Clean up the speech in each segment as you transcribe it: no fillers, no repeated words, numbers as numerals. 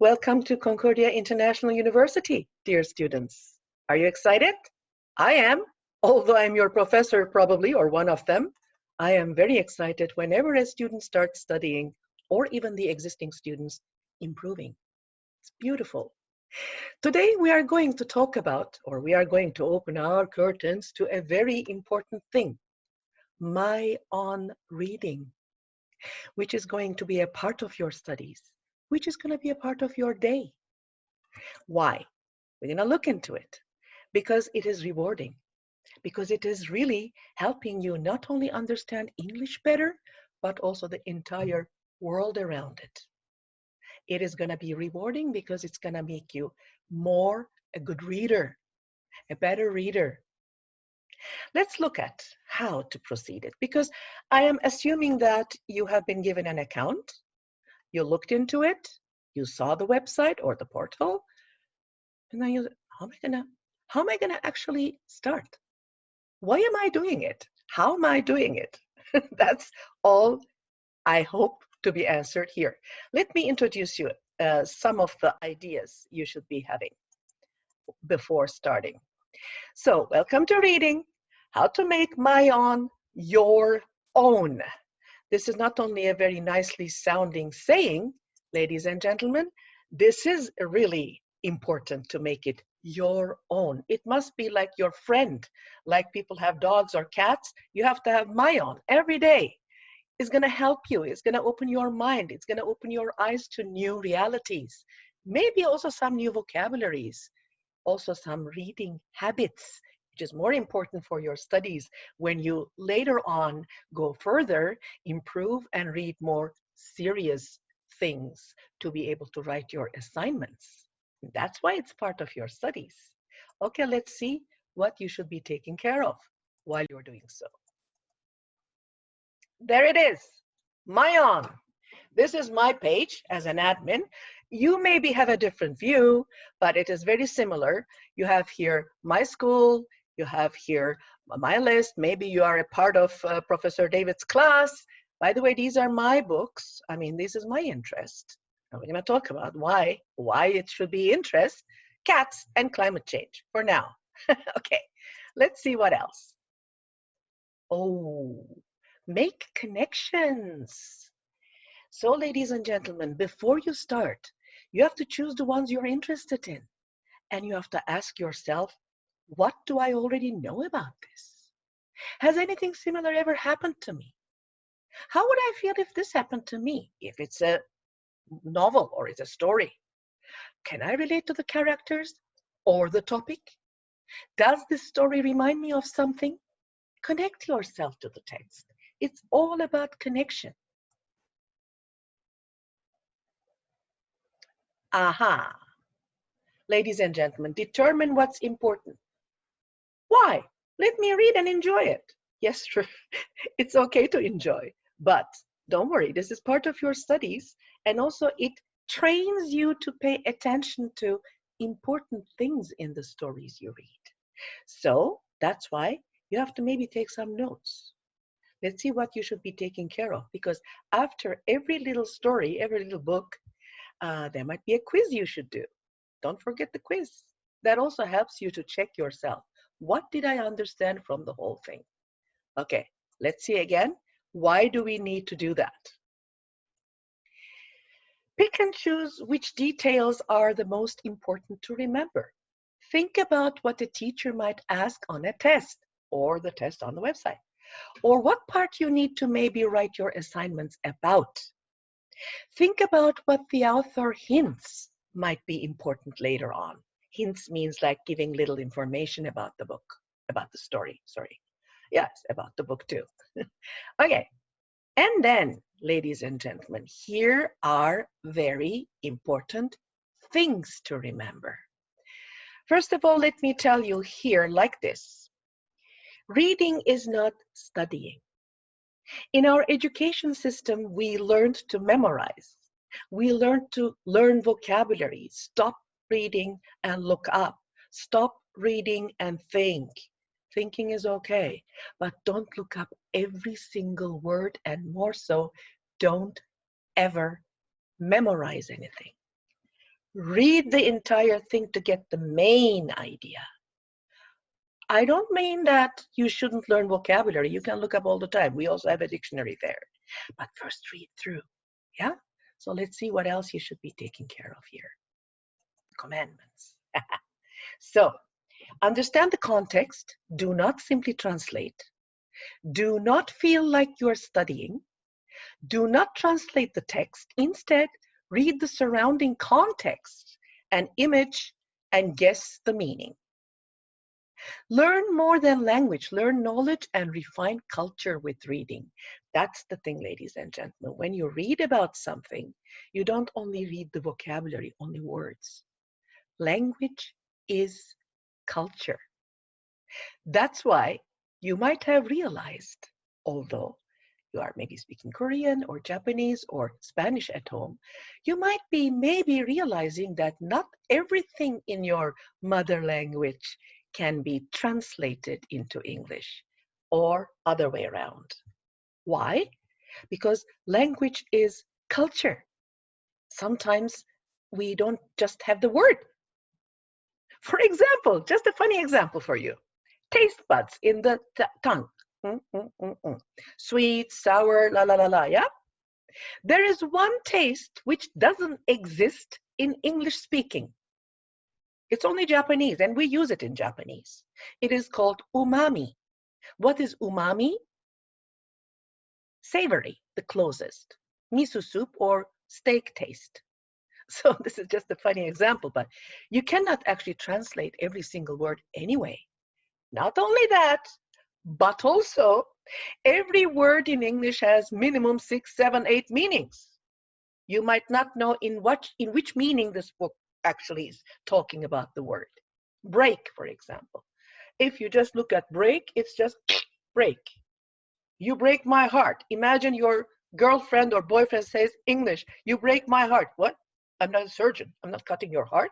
Welcome to Concordia International University, dear students. Are you excited? I am, although I'm your professor probably, or one of them. I am very excited whenever a student starts studying, or even the existing students improving. It's beautiful. Today we are going to talk about, or we are going to open our curtains to a very important thing, my own reading, which is going to be a part of your studies, which is going to be a part of your day. Why? We're going to look into it because it is rewarding, because it is really helping you not only understand English better, but also the entire world around it. It is going to be rewarding because it's going to make you more a good reader, a better reader. Let's look at how to proceed it, because I am assuming that you have been given an account, you looked into it, you saw the website or the portal, and then you, how am I gonna actually start? Why am I doing it? How am I doing it? That's all I hope to be answered here. Let me introduce you some of the ideas you should be having before starting. So, welcome to reading, how to make my own your own. This is not only a very nicely sounding saying, ladies and gentlemen, this is really important to make it your own. It must be like your friend, like people have dogs or cats. You have to have my own every day. It's going to help you. It's going to open your mind. It's going to open your eyes to new realities. Maybe also some new vocabularies, also some reading habits, which is more important for your studies when you later on go further, improve and read more serious things to be able to write your assignments. That's why it's part of your studies. Okay, let's see what you should be taking care of while you're doing so. There it is, my own. This is my page as an admin. You maybe have a different view, but it is very similar. You have here my school, you have here my list. Maybe you are a part of Professor David's class. By the way, these are my books. I mean, this is my interest. And we're going to talk about why it should be interest, cats and climate change for now. Okay, let's see what else. Oh, make connections. So, ladies and gentlemen, before you start, you have to choose the ones you're interested in. And you have to ask yourself, what do I already know about this? Has anything similar ever happened to me? How would I feel if this happened to me? If it's a novel or it's a story? Can I relate to the characters or the topic? Does this story remind me of something? Connect yourself to the text. It's all about connection. Aha. Ladies and gentlemen, determine what's important. Why? Let me read and enjoy it. Yes, true. It's okay to enjoy, but don't worry, this is part of your studies, and also it trains you to pay attention to important things in the stories you read. So that's why you have to maybe take some notes. Let's see what you should be taking care of, because after every little story, every little book, there might be a quiz you should do. Don't forget the quiz. That also helps you to check yourself. What did I understand from the whole thing? Okay, let's see again. Why do we need to do that? Pick and choose which details are the most important to remember. Think about what the teacher might ask on a test or the test on the website, or what part you need to maybe write your assignments about. Think about what the author hints might be important later on. Hints means like giving little information about the book, about the story, sorry. Yes, about the book too. Okay, and then, ladies and gentlemen, here are very important things to remember. First of all, let me tell you here like this. Reading is not studying. In our education system, we learned to memorize. We learned to learn vocabulary. Stop reading and look up. Stop reading and think. Thinking is okay, but don't look up every single word, and more so, don't ever memorize anything. Read the entire thing to get the main idea. I don't mean that you shouldn't learn vocabulary. You can look up all the time. We also have a dictionary there. But first read through. Yeah? So let's see what else you should be taking care of here. Commandments. So understand the context. Do not simply translate. Do not feel like you're studying. Do not translate the text. Instead, read the surrounding context and image and guess the meaning. Learn more than language. Learn knowledge and refine culture with reading. That's the thing, ladies and gentlemen. When you read about something, you don't only read the vocabulary, only words. Language is culture. That's why you might have realized, although you are maybe speaking Korean or Japanese or Spanish at home, you might be maybe realizing that not everything in your mother language can be translated into English or other way around. Why? Because language is culture. Sometimes we don't just have the word. For example, just a funny example for you. Taste buds in the tongue. Sweet, sour, la la la la, yeah? There is one taste which doesn't exist in English speaking. It's only Japanese, and we use it in Japanese. It is called umami. What is umami? Savory, the closest. Miso soup or steak taste. So this is just a funny example, but you cannot actually translate every single word anyway. Not only that, but also every word in English has minimum 6, 7, 8 meanings. You might not know in which meaning this book actually is talking about the word. Break, for example. If you just look at break, it's just break. You break my heart. Imagine your girlfriend or boyfriend says English, you break my heart. What? I'm not a surgeon. I'm not cutting your heart.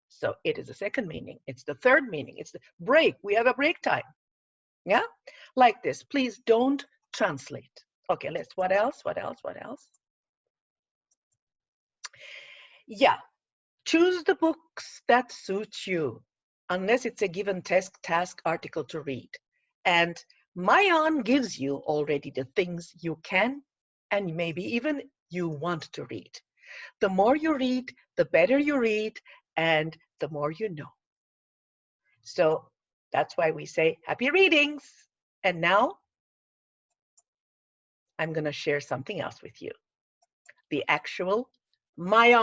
So it is the second meaning. It's the third meaning. It's the break. We have a break time. Yeah? Like this. Please don't translate. Okay, what else? What else? What else? Yeah. Choose the books that suit you, unless it's a given task article to read. And Mayan gives you already the things you can and maybe even you want to read. The more you read, the better you read, and the more you know. So that's why we say happy readings. And now I'm going to share something else with you. The actual Mayan.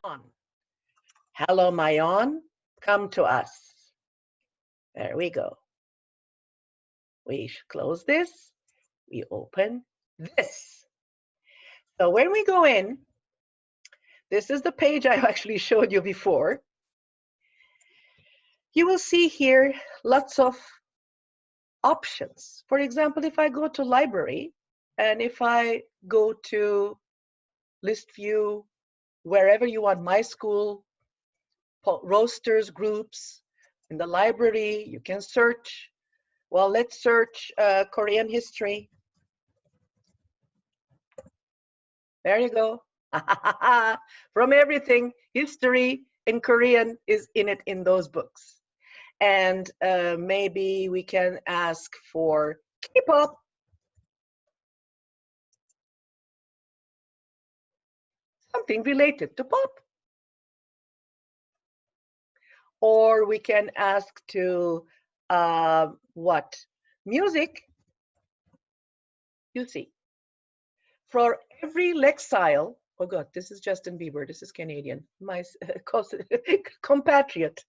Hello, Mayan. Come to us. There we go. We close this. We open this. So when we go in, this is the page I actually showed you before. You will see here lots of options. For example, if I go to library and if I go to list view, wherever you want, my school, rosters, groups, in the library, you can search. Well, let's search Korean history. There you go. From everything, history in Korean is in it in those books. And maybe we can ask for K-pop. Something related to pop. Or we can ask to what? Music. You see. For every lexile, oh God, this is Justin Bieber, this is Canadian, my compatriot.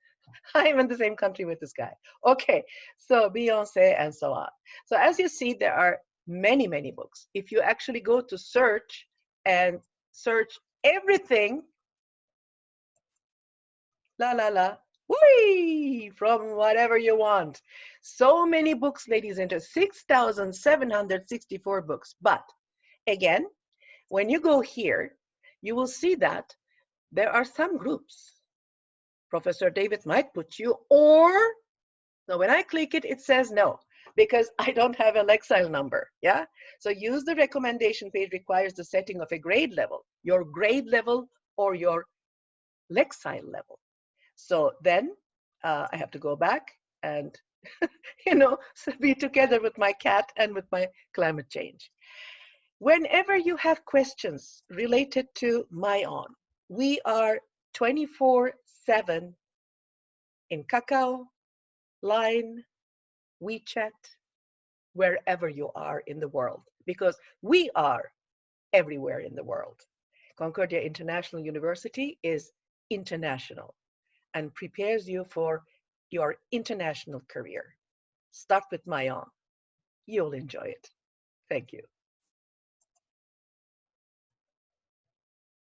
I'm in the same country with this guy. Okay, so Beyonce and so on. So as you see, there are many, many books. If you actually go to search and search everything, la la la, whee, from whatever you want. So many books, ladies and gentlemen, 6,764 books. But again, when you go here, you will see that there are some groups. Professor David might put you, or, so when I click it, it says no, because I don't have a Lexile number, yeah? So use the recommendation page requires the setting of a grade level, your grade level or your Lexile level. So then I have to go back and, you know, be together with my cat and with my climate change. Whenever you have questions related to MyOn, we are 24/7 in Kakao, Line, WeChat, wherever you are in the world, because we are everywhere in the world. Concordia International University is international and prepares you for your international career. Start with MyOn. You'll enjoy it. Thank you.